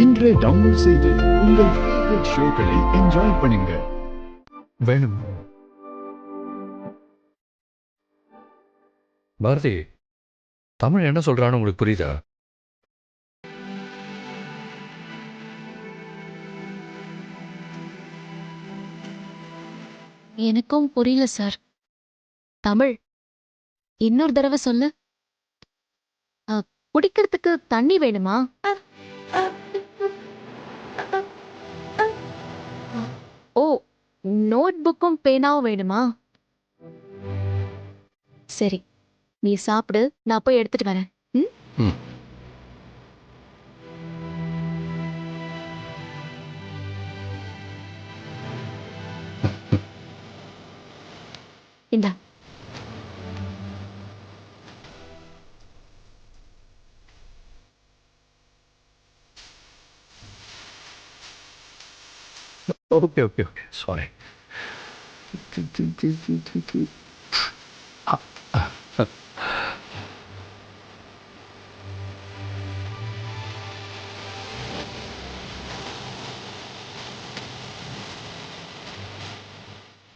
இன்றே டவுன்லோட் செய்து உங்கள் ஃபேவரட் ஷோக்களை என்ஜாய் பண்ணுங்க. வேணும். பாரதி, தமிழ் என்ன சொல்றான்னு உங்களுக்கு புரியுதா? எனக்கும் புரியல சார். தமிழ் இன்னொரு தடவை சொல்லு. குடிக்கிறதுக்கு தண்ணி வேணுமா? ஓ, நோட் புக்கும் பேனாவும் வேணுமா? சரி, நீ சாப்பிடு, நான் போய் எடுத்துட்டு வரேன். ம். இந்தா. Okay okay okay, sorry.